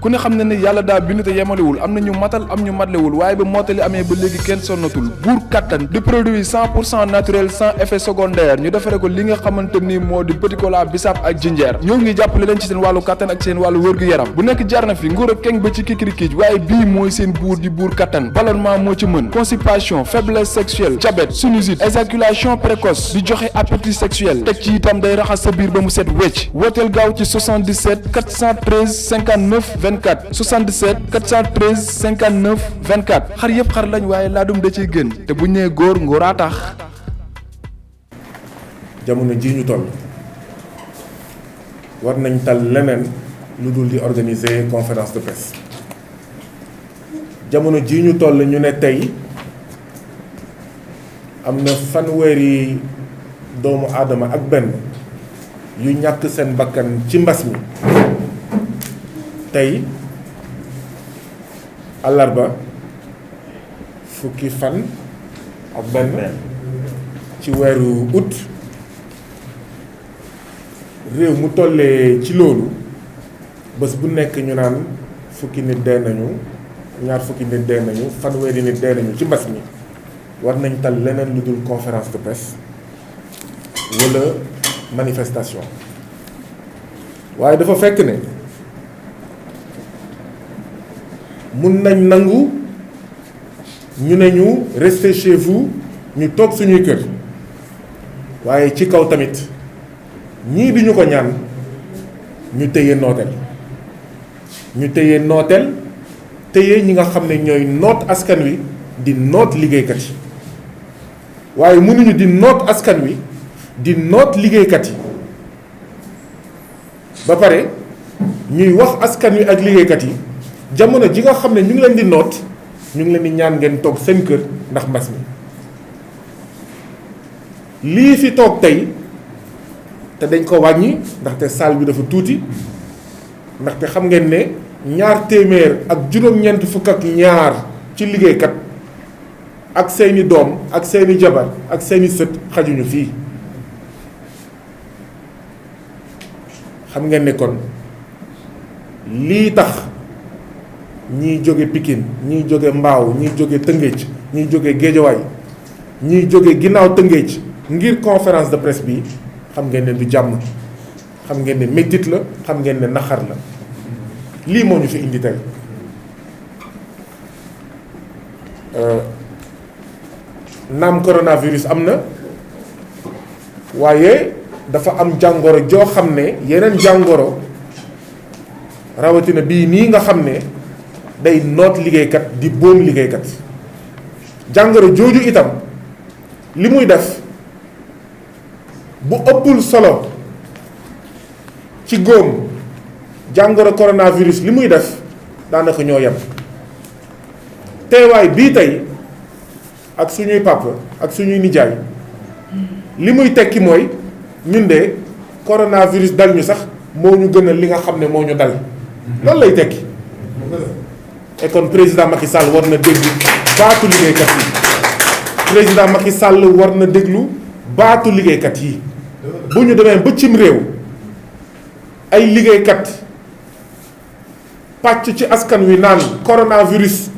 ku ne xam ne ne yàlla daa bind te yemalewul am na ñu matal am ñu matlewul waaye ba mottali amee ba léegi kenn sonnatul buur kattan di produit 100% naturel sans effet secondaire ñu defare ko li nga xamante ni moo di petit cola bisaab ak jinjeer ñoo ngi jàppale leen ci seen wàllu kattan ak seen wàllu wërgu-yaram bu nekk jarna fi nguur ak keng ba ci kikirikiij waaye bii mooy seen buur di buur kattan ballonnement moo ci mën constipation faiblesse sexuelle diabète sinusite éjaculation précoce di joxe appétit sexuel teg ci itam day raxas sa biir ba mu set wecc wooteel gaaw ci 77 413 59 24 77 413 59 24 xar yëpp xar lañ waaye laadum da ciy gën te bu ñu nee góor ngóoraa tax. jamono ji ñu toll war nañ tal leneen lu dul di organiser conférence de presse jamono ji ñu toll ñu ne tey am na fanweeri doomu aadama ak benn yu ñàkk seen bakkan ci mbas mi tey àllarba fukki fan ak benn ci weeru août réew mu tollee ci loolu bés bu nekk ñu naan fukki nit dee nañu ñaar fukki nit dee nañu fanweeri nit dee nañu ci mbas mi war nañ tal leneen lu dul conférence de presse wala manifestation waaye dafa fekk ne mun nañ nangu ñu ne ñu restez chez vous ñu toog suñuy kër waaye ci kaw tamit ñii di ñu ko ñaan ñu téye nooteel téye ñi nga xam ne ñooy noot askan wi di noot liggéeykat yi waaye mënuñu di noot askan wi di noot liggéeykat yi ba pare ñuy wax askan wi ak liggéeykat yi jamono ji nga xam ne ñu ngi leen di noot ñu ngi leen di ñaan ngeen toog seen kër ndax mbas mi lii fi toog tey te dañ ko wàññi ndaxte salle bi dafa tuuti ndaxte xam ngeen ne ñaar téeméer ak juróom-ñeent fukk ak ñaar ci liggéeykat ak seeni doom ak seeni jabar ak seeni sët xajuñu fii xam ngeen ne kon lii tax ñiy jóge Pikine ñiy jóge Mbaaw ñiy jóge Tëngéej ñiy jóge Géejawaay ñiy jóge ginnaaw Tëngéej ngir conférence de presse bi xam ngeen ne du jàmm xam ngeen ne méttit la xam ngeen ne naxar la lii moo ñu fi indi tey naam coronavirus am na waaye dafa am jàngoro joo xam ne yeneen jàngoro rawatina bii nii nga xam ne day noot liggéeykat di boom liggéeykat jàngoro jooju itam li muy def bu ëppul solo ci góom jàngoro coronavirus li muy def daanaka ñoo yem teewaay bii tey ak suñuy papa ak suñuy nijaay li muy tekki mooy ñun de coronavirus dal ñu sax moo ñu gënal li nga xam ne moo ñu dal loolu lay tekki et kon président Macky Sall war na déglu baatu liggéeykat yi président Macky Sall war na déglu baatu liggéeykat yi bu ñu demee ba cim réew ay liggéeykat pàcc ci askan wi naan coronavirus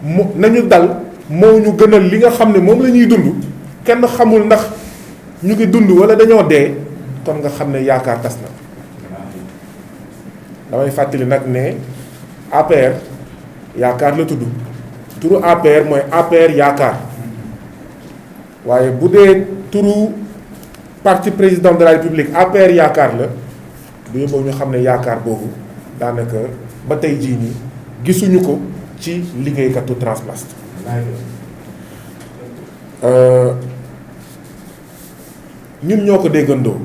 mu nañu dal moo ñu gënal li nga xam ne moom la ñuy dund kenn xamul ndax ñu ngi dund wala dañoo dee kon nga xam ne yaakaar tas na damay fàttali nag ne APR yaakaar la tudd turu APR mooy APR yaakaar waaye bu dee turu parti président de la république APR yaakaar la bu yóbboo ñu xam ne yaakaar boobu daanaka ba tey jii nii gisuñu ko ci liggéeykatu Transplast ñun ñoo ko déggandoo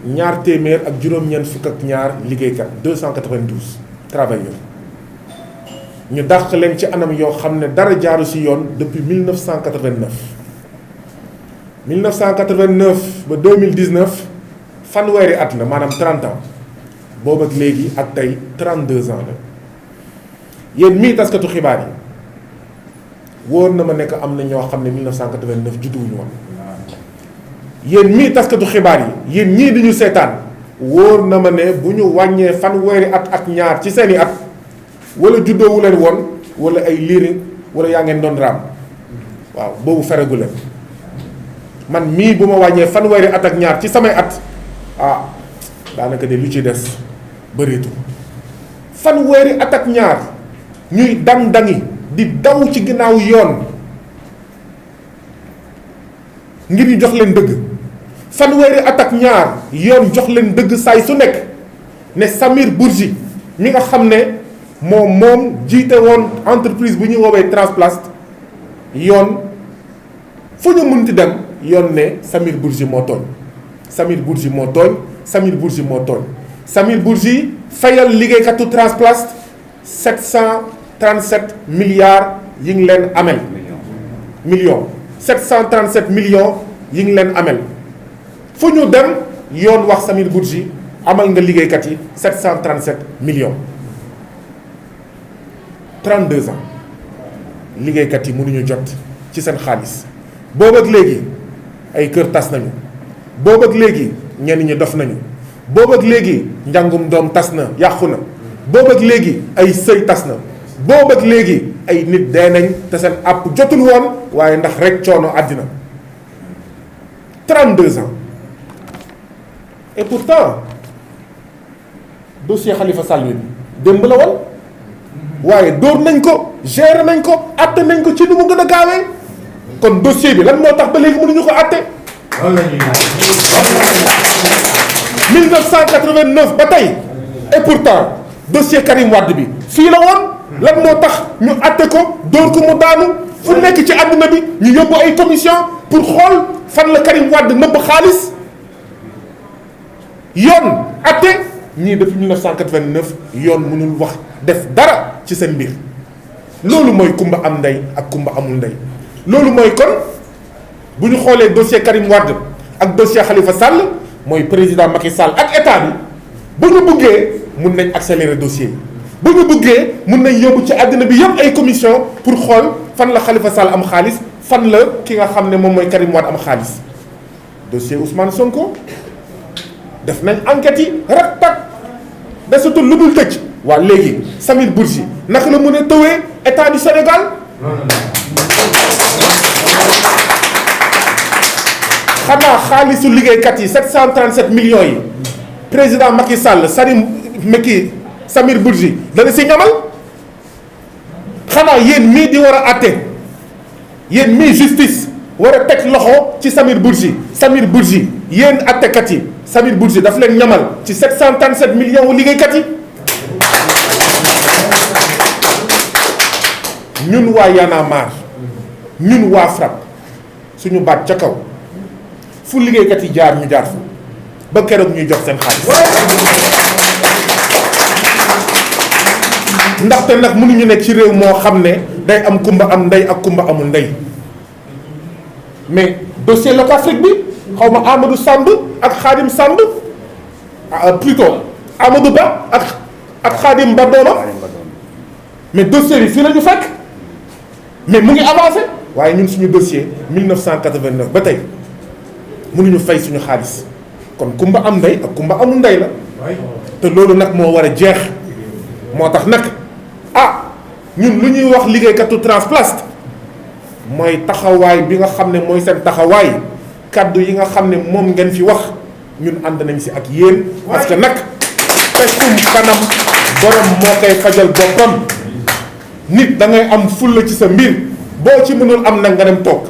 ñaar téeméer ak juróom-ñeent fukk ak ñaar liggéeykat 292 travailleurs ñu dàq leen ci anam yoo xam ne dara jaaru ci yoon depuis 1989 1989 ba 2019 fanweeri at la maanaam 30 ans boobu ak léegi ak tey 32 ans la yéen mii taskatu xibaar yi wóor na ma nekk am na ñoo xam ne 1989 judduwuñu woon yéen mii taskatu xibaar yi yéen ñii di ñu seetaan wóor na ma ne bu ñu wàññee fanweeri at ak ñaar ci seeni at wala juddoowu leen woon wala ay liiri wala yaa ngeen doon raam waaw boobu feregu leen man mii bu ma wàññee fanweeri at ak ñaar ci samay at daanaka de lu ci des bëreetu fanweeri at ak ñaar ñuy dang-dangi di daw ci ginnaaw yoon ngir ñu jox leen dëgg fanweeri at ak ñaar yoon jox leen dëgg saay su nekk ne Samir Bourgi mi nga xam ne moom jiite woon entreprise bu ñuy woowee Transplast yoon fu ñu munti dem yoon ne Samir Bourgi moo tooñ Samir Bourgi moo tooñ Samir Bourgi moo tooñ Samir Bourgi fayal liggéeykatu Transplast 737 milliards yi ngi leen amel millions 737 millions yi ngi leen amel fu ñu dem yoon wax Samir Bourgi amal nga liggéeykat yi 737 millions 32 ans liggéeykat yi mënuñu jot ci seen xaalis boobu ak léegi ay kër tas nañu boobu ak léegi ñenn ñi dof nañu boobu ak léegi njàngum doom tas na yàqu na boobu ak léegi ay sëy tas na boobu ak léegi ay nit dee nañ te seen àpp jotul woon waaye ndax rek coono àddina 32 ans et pourtant dossier Khalifa Sall bi démb la woon waaye dóor nañ ko gérer nañ ko àtte nañ ko ci nu mu gën a gaawee kon dossier bi lan moo tax ba léegi mënuñu ko àtte. loolu la ñuy 1989 ba tey et pourtant dossier Karim Wade bi fii la woon lan moo tax ñu àtte ko dóor ko mu daanu fu nekk ci àdduna bi ñu yóbbu ay commission pour xool fan la Karim Wade nëbb xaalis yoon àtte ñii depuis 1989 yoon mënul wax def dara ci seen mbir loolu mooy kumba am ndey ak kumba amul ndey loolu mooy kon bu ñu xoolee dossier Karim Wade ak dossier Khalifa Sall mooy président Macky Sall ak état bi bu ñu buggee mun nañ accélérer dossier yi bu ñu buggee mun nañ yóbbu ci àddina bi yëpp ay commission pour xool fan la Khalifa Sall am xaalis fan la ki nga xam ne moom mooy Karim Wade am xaalis dossier Ousmane Sonko def nañ enquête yi rak tak desatul lu dul tëj waa léegi Samir Bourgi naka la mën a tëwee état du Sénégal xanaa xaalisu liggéeykat yi 737 millions yi président Macky Sall Samir Bourgi dana si ñamal xanaa yéen mii di war a àtte yéen mii justice war a teg loxo ci Samir Bourgi yéen àttekat yi Samir Bourgi daf leen ñamal ci 737 millions wu liggéeykat yi ñun waa Y'en a marre ñun waa FRAPP suñu baat ca kaw fu liggéeykat yi jaar ñu jaar fa ba keroog ñuy jox seen xaalis ndaxte nag mënuñu nekk ci réew moo xam ne day am kumba am ndey ak kumba amul ndey mais dossier Locafrique bi xaw ma Amadou Samb ak Khadim Samb plutôt Amadou Ba ak Khadim Mbadoma mais dossier bi fii la ñu fekk mais mu ngi avancé waaye ñun suñu dossier 1989 ba tey mënuñu fay suñu xaalis kon kumba am ndey ak kumba amul ndey la te loolu nag moo war a jeex moo tax nag ñun lu ñuy wax liggéeykatu Transplast mooy taxawaay bi nga xam ne mooy seen taxawaay kaddu yi nga xam ne moom ngeen fi wax ñun ànd nañ si ak yéen parce que nag fekkum kanam borom moo koy fajal boppam nit da ngay am fulla ci sa mbir boo ci mënul am nag nga dem toog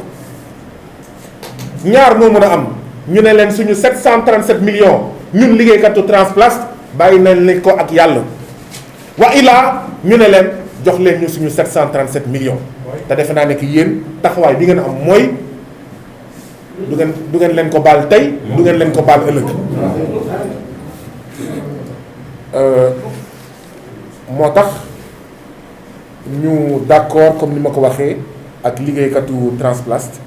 ñaar moo mën a am ñu ne leen suñu 737 millions ñun liggéeykatu Transplast bàyyi nañ leen ko ak yàlla wa ilaa ñu ne leen jox leen ñu suñu 737 millions te defe naa ne que yéen taxawaay bi ngeen am mooy du ngeen leen ko baal tey du ngeen leen ko baal ëllëg moo tax ñu d'accord comme ni ma ko waxee ak liggéeykatu Transplast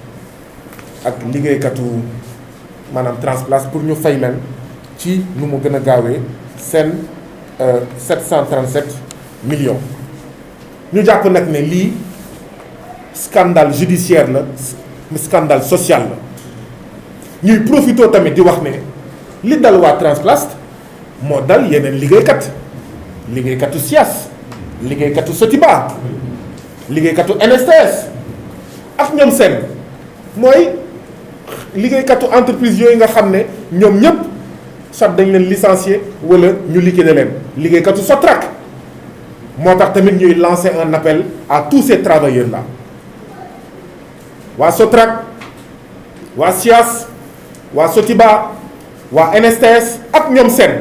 ak liggéeykatu maanaam Transplast pour ñu fay leen ci nu mu gën a gaawee seen 737 millions ñu jàpp nag ne lii scandale judiciaire la scandale social la ñuy profité tamit di wax ne li dal waa Transplast moo dal yeneen liggéeykatu SIAS liggéeykatu Sotiba liggéeykatu NSTS ak ñoom seen mooy liggéeykatu entreprise yooyu nga xam ne ñoom ñëpp soit dañ leen licencier wala ñu liquider leen liggéeykatu Sotrac moo tax tamit ñuy lancer un appel à tous ces travailleurs là waa Sotrac waa SIAS waa Sotiba waa NSTS ak ñoom seen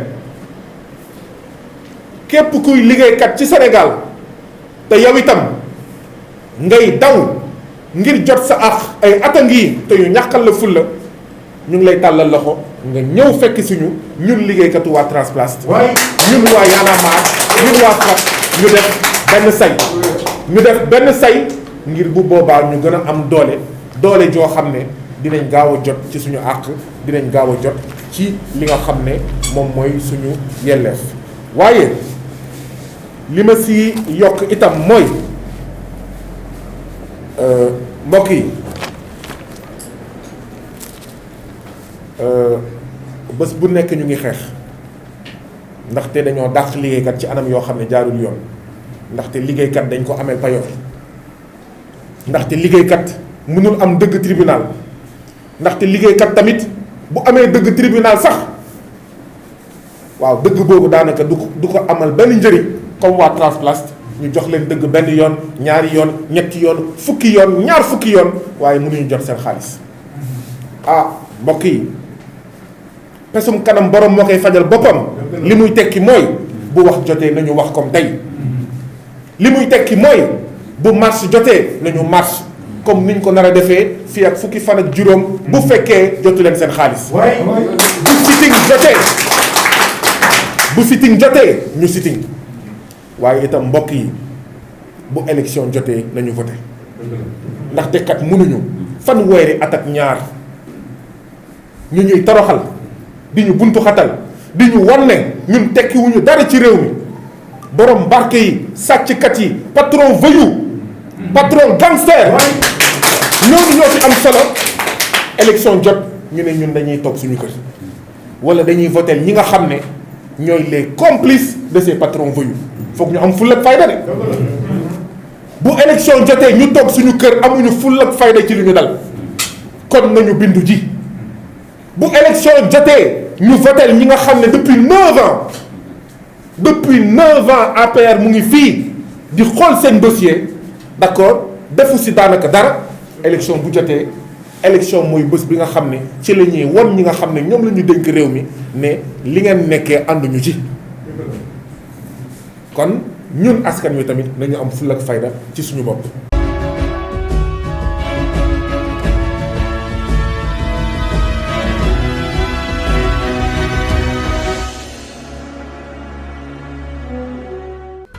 képp kuy liggéeykat ci Sénégal te yow itam ngay daw ngir jot sa ax ay at a ngi te ñu ñàkkal la fulla ñu ngi lay tàllal loxo nga ñëw fekk suñu ñun liggéeykatu waa Transplast ñun waa Y'en a marre ñun waa FRAPP ñu def benn say ngir bu boobaa ñu gën a am doole joo xam ne dinañ gaaw a jot ci suñu àq dinañ gaaw a jot ci li nga xam ne moom mooy suñu yelleef waaye li ma si yokk itam mooy mbokk yi bés bu nekk ñu ngi xeex ndaxte dañoo dàq liggéeykat ci anam yoo xam ne jaarul yoon ndaxte liggéeykat dañ ko ameel payoor ndaxte liggéeykat mënul am dëgg tribunal ndaxte liggéeykat tamit bu amee dëgg tribunal sax waaw dëgg boobu daanaka du ko amal benn njëriñ comme waa Transplast ñu jox leen dëgg benn yoon ñaari yoon ñetti yoon fukki yoon ñaar fukki yoon waaye mënuñu jot seen xaalis mbokk yi pesum kanam borom moo koy fajal boppam li muy tekki mooy bu wax jotee nañu wax comme tey li muy tekki mooy bu marche jotee nañu marche comme niñ ko nar a defee fii ak fukki fan ak juróom bu fekkee jotu leen seen xaalis bu sitting jotee ñu sitting waaye itam mbokk yi bu élection jotee nañu voté ndaxte kat mënuñu fanweeri at ak ñaar ñu ñuy toroxal di ñu buntu xatal di ñu wan ne ñun tekkiwuñu dara ci réew mi borom barke yi sàcckat yi patron voyou patron gangster ñooñu ñoo ci am solo élection jot ñu ne ñun dañuy toog suñu kër wala dañuy voter ñi nga xam ne ñooy les complices de ces patrons voyous foog ñu am fulla ak fayda de bu élection jotee ñu toog suñu kër amuñu fulla ak fayda ci li ñu dal kon nañu bindu ji bu élection jotee ñu voter ñi nga xam ne depuis 9 ans APR mu ngi fii di xool seen dossier d'accord defu si daanaka dara élection bu jotee élection mooy bés bi nga xam ne ci la ñuy won ñi nga xam ne ñoom la ñu dénk réew mi ne li ngeen nekkee ànduñu ci kon ñun askan wi tamit nañu am fulla ak fayda ci suñu bopp.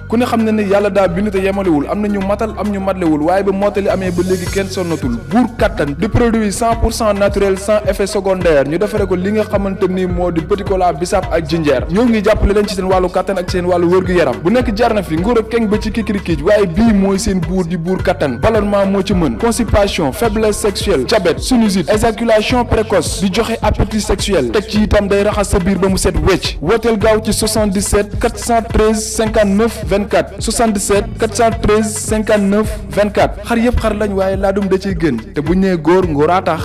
ku ne xam ne ne yàlla daa bind te yemalewul am na ñu matal am ñu matlewul waaye ba mottali amee ba léegi kenn sonnatul buur kattan di produit 100% naturel sans effet secondaire ñu defare ko li nga xamante ni moo di petit cola bisaab ak jinjeer ñoo ngi jàppale leen ci seen wàllu kattan ak seen wàllu wërgu-yaram bu nekk jarna fi nguur ak keng ba ci kikirikiij waaye bii mooy seen buur di buur kattan ballonnement moo ci mën constipation faiblesse sexuelle diabète sinusite éjaculation précoce di joxe appétit sexuel teg ci itam day raxas sa biir ba mu set wecc wooteel gaaw ci 77 413 59 24 77 413 59 24 xar yëpp xar lañ waaye laadum da ciy gën te bu ñu nee góor ngóoraa tax